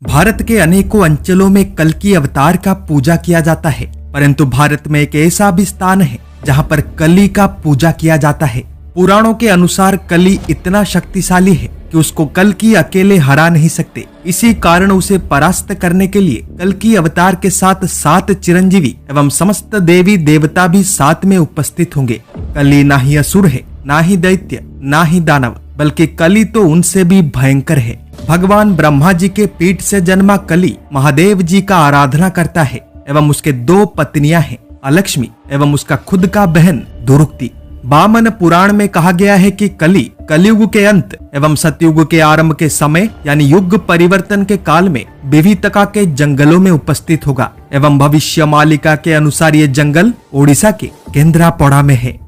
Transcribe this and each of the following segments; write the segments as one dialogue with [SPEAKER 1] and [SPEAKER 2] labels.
[SPEAKER 1] भारत के अनेकों अंचलों में कल की अवतार का पूजा किया जाता है, परंतु भारत में एक ऐसा भी स्थान है जहां पर कली का पूजा किया जाता है। पुराणों के अनुसार कली इतना शक्तिशाली है कि उसको कल की अकेले हरा नहीं सकते। इसी कारण उसे परास्त करने के लिए कल की अवतार के साथ 7 चिरंजीवी एवं समस्त देवी देवता भी साथ में उपस्थित होंगे। कली ना ही असुर है, ना ही दैत्य, ना ही दानव, बल्कि कली तो उनसे भी भयंकर है। भगवान ब्रह्मा जी के पीठ से जन्मा कली महादेव जी का आराधना करता है एवं उसके 2 पत्नियां हैं, अलक्ष्मी एवं उसका खुद का बहन दुरुक्ति। वामन पुराण में कहा गया है कि कली कलयुग के अंत एवं सतयुग के आरंभ के समय यानी युग परिवर्तन के काल में विविधता के जंगलों में उपस्थित होगा एवं भविष्य मालिका के अनुसार ये जंगल ओडिशा के केंद्रापड़ा में है।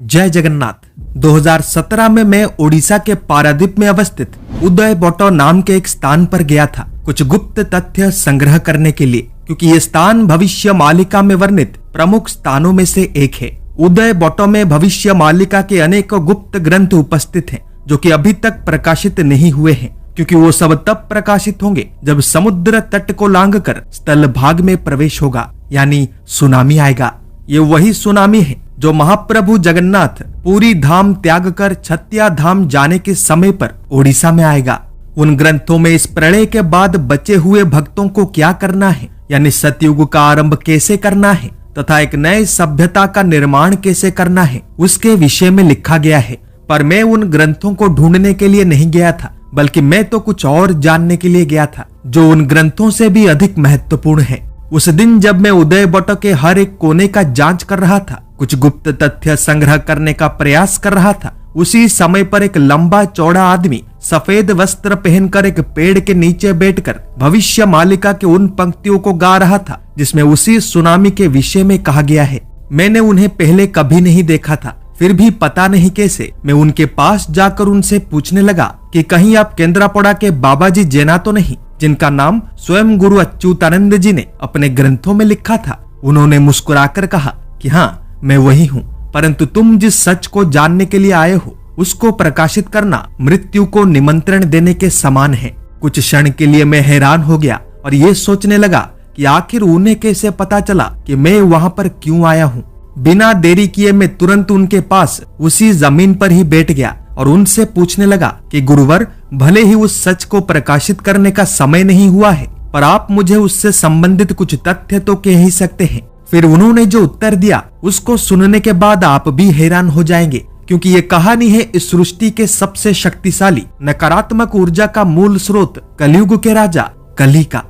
[SPEAKER 1] जय जगन्नाथ। 2017 में मैं ओडिशा के पारादीप में अवस्थित उदयबोट नाम के एक स्थान पर गया था कुछ गुप्त तथ्य संग्रह करने के लिए, क्योंकि ये स्थान भविष्य मालिका में वर्णित प्रमुख स्थानों में से एक है। उदयबोट में भविष्य मालिका के अनेक गुप्त ग्रंथ उपस्थित हैं, जो कि अभी तक प्रकाशित नहीं हुए हैं, क्योंकि वो सब तब प्रकाशित होंगे जब समुद्र तट को लांघकर स्थल भाग में प्रवेश होगा, यानी सुनामी आएगा। ये वही सुनामी है जो महाप्रभु जगन्नाथ पूरी धाम त्याग कर छत्या धाम जाने के समय पर ओडिशा में आएगा। उन ग्रंथों में इस प्रलय के बाद बचे हुए भक्तों को क्या करना है, यानी सतयुग का आरंभ कैसे करना है तथा एक नए सभ्यता का निर्माण कैसे करना है, उसके विषय में लिखा गया है। पर मैं उन ग्रंथों को ढूंढने के लिए नहीं गया था, बल्कि मैं तो कुछ और जानने के लिए गया था जो उन ग्रंथों से भी अधिक महत्वपूर्ण है। उस दिन जब मैं उदयबोट के हर एक कोने का जांच कर रहा था, कुछ गुप्त तथ्य संग्रह करने का प्रयास कर रहा था, उसी समय पर एक लंबा चौड़ा आदमी सफेद वस्त्र पहनकर एक पेड़ के नीचे बैठकर भविष्य मालिका के उन पंक्तियों को गा रहा था जिसमें उसी सुनामी के विषय में कहा गया है। मैंने उन्हें पहले कभी नहीं देखा था, फिर भी पता नहीं कैसे मैं उनके पास जाकर उनसे पूछने लगा कि कहीं आप केंद्रापड़ा के बाबा जी जैना तो नहीं, जिनका नाम स्वयं गुरु अच्युतानंद जी ने अपने ग्रंथों में लिखा था। उन्होंने मुस्कुराकर कहा कि हाँ, मैं वही हूँ, परंतु तुम जिस सच को जानने के लिए आए हो उसको प्रकाशित करना मृत्यु को निमंत्रण देने के समान है। कुछ क्षण के लिए मैं हैरान हो गया और ये सोचने लगा कि आखिर उन्हें कैसे पता चला कि मैं वहां पर क्यों आया हूँ। बिना देरी किए मैं तुरंत उनके पास उसी जमीन पर ही बैठ गया और उनसे पूछने लगा कि गुरुवर, भले ही उस सच को प्रकाशित करने का समय नहीं हुआ है, पर आप मुझे उससे संबंधित कुछ तथ्य तो कह ही सकते हैं। फिर उन्होंने जो उत्तर दिया उसको सुनने के बाद आप भी हैरान हो जाएंगे, क्योंकि ये कहानी है इस सृष्टि के सबसे शक्तिशाली नकारात्मक ऊर्जा का मूल स्रोत कलयुग के राजा कली का।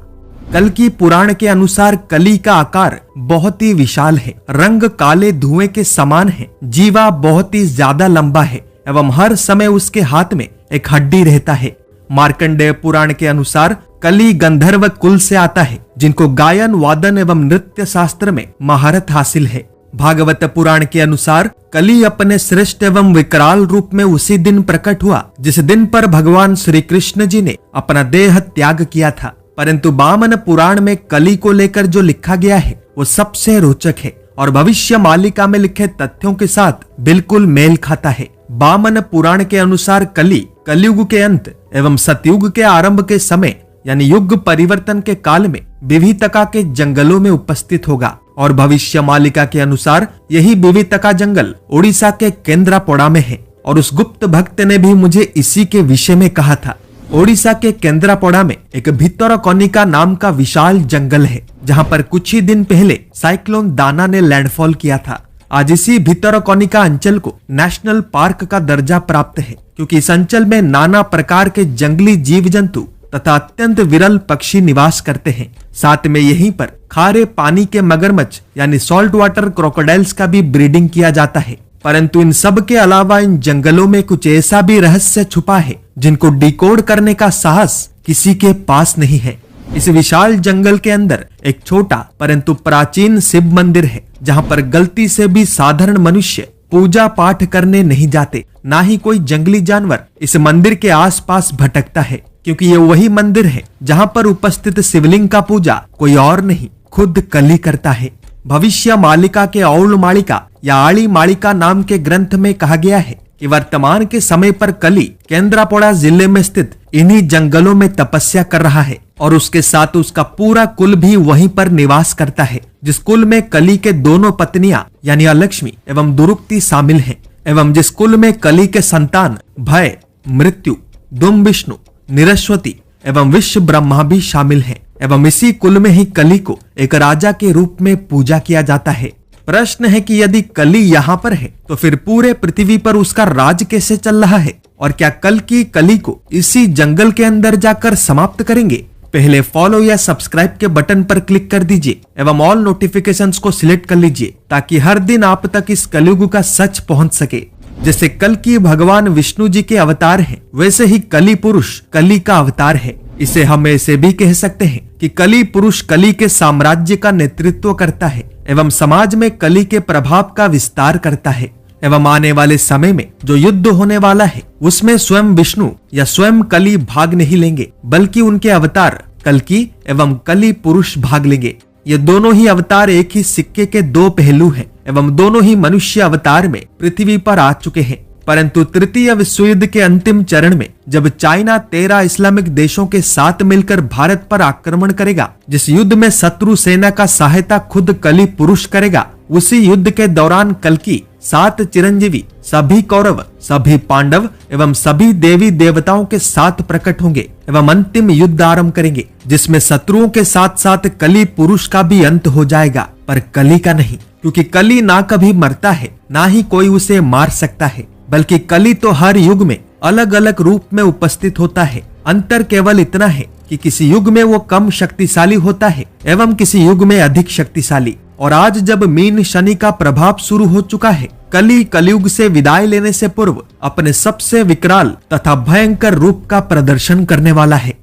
[SPEAKER 1] कल की पुराण के अनुसार कली का आकार बहुत ही विशाल है, रंग काले धुएं के समान है, जीवा बहुत ही ज्यादा लंबा है एवं हर समय उसके हाथ में एक हड्डी रहता है। मार्कंडेय पुराण के अनुसार कली गंधर्व कुल से आता है, जिनको गायन वादन एवं नृत्य शास्त्र में महारत हासिल है। भागवत पुराण के अनुसार कली अपने श्रेष्ठ एवं विकराल रूप में उसी दिन प्रकट हुआ जिस दिन पर भगवान श्री कृष्ण जी ने अपना देह त्याग किया था। परंतु वामन पुराण में कली को लेकर जो लिखा गया है वो सबसे रोचक है और भविष्य मालिका में लिखे तथ्यों के साथ बिल्कुल मेल खाता है। वामन पुराण के अनुसार कली कलयुग के अंत एवं सतयुग के आरंभ के समय यानी युग परिवर्तन के काल में विविधता के जंगलों में उपस्थित होगा और भविष्य मालिका के अनुसार यही विविधता जंगल ओडिशा के केंद्रापड़ा में है। और उस गुप्त भक्त ने भी मुझे इसी के विषय में कहा था। ओडिशा के केंद्रापड़ा में एक भितरकनिका नाम का विशाल जंगल है, जहां पर कुछ ही दिन पहले साइक्लोन दाना ने लैंडफॉल किया था। आज इसी भितरकनिका अंचल को नेशनल पार्क का दर्जा प्राप्त है, क्योंकि इस अंचल में नाना प्रकार के जंगली जीव जंतु तथा अत्यंत विरल पक्षी निवास करते हैं। साथ में यहीं पर खारे पानी के मगरमच्छ यानी सॉल्ट वाटर क्रोकोडाइल्स का भी ब्रीडिंग किया जाता है। परंतु इन सब के अलावा इन जंगलों में कुछ ऐसा भी रहस्य छुपा है जिनको डिकोड करने का साहस किसी के पास नहीं है। इस विशाल जंगल के अंदर एक छोटा परंतु प्राचीन शिव मंदिर है, जहां पर गलती से भी साधारण मनुष्य पूजा पाठ करने नहीं जाते। ना ही कोई जंगली जानवर इस मंदिर के आसपास भटकता है, क्योंकि ये वही मंदिर है जहां पर उपस्थित शिवलिंग का पूजा कोई और नहीं, खुद कली करता है। भविष्य मालिका के औल मालिका या आली मालिका नाम के ग्रंथ में कहा गया है कि वर्तमान के समय पर कली केंद्रापड़ा जिले में स्थित इन्हीं जंगलों में तपस्या कर रहा है और उसके साथ उसका पूरा कुल भी वहीं पर निवास करता है, जिस कुल में कली के दोनों पत्नियां यानी अलक्ष्मी एवं दुरुक्ति शामिल हैं, एवं जिस कुल में कली के संतान भय, मृत्यु, दुम विष्णु, निरश्वती एवं विश्व ब्रह्मा भी शामिल हैं, एवं इसी कुल में ही कली को एक राजा के रूप में पूजा किया जाता है। प्रश्न है कि यदि कली यहाँ पर है तो फिर पूरे पृथ्वी पर उसका राज कैसे चल रहा है, और क्या कल की कली को इसी जंगल के अंदर जाकर समाप्त करेंगे? पहले फॉलो या सब्सक्राइब के बटन पर क्लिक कर दीजिए एवं ऑल नोटिफिकेशंस को सिलेक्ट कर लीजिए ताकि हर दिन आप तक इस कलयुग का सच पहुंच सके। जैसे कल की भगवान विष्णु जी के अवतार हैं, वैसे ही कली पुरुष कली का अवतार है। इसे हम ऐसे भी कह सकते हैं कि कली पुरुष कली के साम्राज्य का नेतृत्व करता है एवं समाज में कली के प्रभाव का विस्तार करता है, एवं आने वाले समय में जो युद्ध होने वाला है उसमें स्वयं विष्णु या स्वयं कली भाग नहीं लेंगे, बल्कि उनके अवतार कल्कि एवं कली पुरुष भाग लेंगे। ये दोनों ही अवतार एक ही सिक्के के दो पहलू हैं एवं दोनों ही मनुष्य अवतार में पृथ्वी पर आ चुके हैं। परंतु तृतीय विश्व युद्ध के अंतिम चरण में जब चाइना 13 इस्लामिक देशों के साथ मिलकर भारत पर आक्रमण करेगा, जिस युद्ध में शत्रु सेना का सहायता खुद कली पुरुष करेगा, उसी युद्ध के दौरान कल्कि 7 चिरंजीवी, सभी कौरव, सभी पांडव एवं सभी देवी देवताओं के साथ प्रकट होंगे एवं अंतिम युद्ध आरंभ करेंगे, जिसमें शत्रुओं के साथ साथ कली पुरुष का भी अंत हो जाएगा, पर कली का नहीं, क्योंकि कली ना कभी मरता है ना ही कोई उसे मार सकता है, बल्कि कली तो हर युग में अलग अलग रूप में उपस्थित होता है। अंतर केवल इतना है कि किसी युग में वो कम शक्तिशाली होता है एवं किसी युग में अधिक शक्तिशाली। और आज जब मीन शनि का प्रभाव शुरू हो चुका है, कली कलयुग से विदाई लेने से पूर्व अपने सबसे विकराल तथा भयंकर रूप का प्रदर्शन करने वाला है।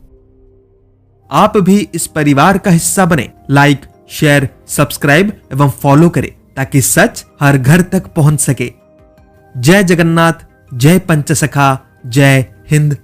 [SPEAKER 1] आप भी इस परिवार का हिस्सा बने। लाइक, शेयर, सब्सक्राइब एवं फॉलो करें ताकि सच हर घर तक पहुंच सके। जय जगन्नाथ, जय पंचसखा, जय हिंद।